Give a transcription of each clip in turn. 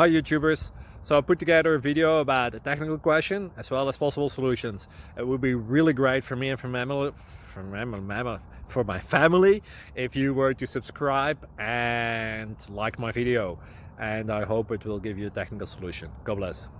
Hi YouTubers. So I put together a video about a technical question as well as possible solutions. It would be really great for me and for my family if you were to subscribe and like my video, and I hope it will give you a technical solution. God bless.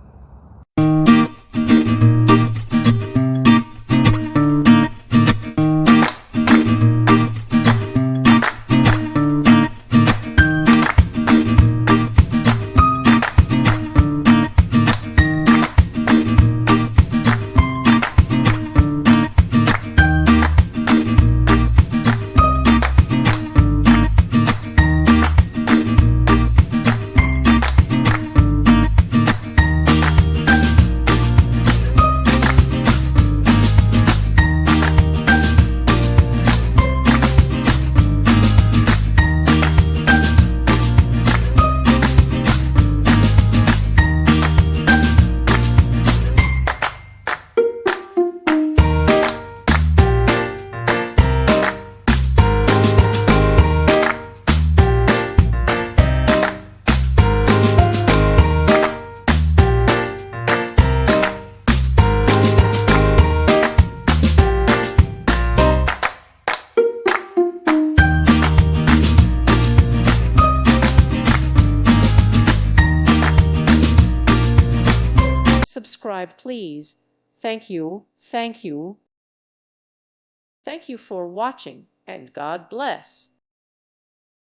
Subscribe, please. Thank you, thank you. Thank you for watching, and God bless.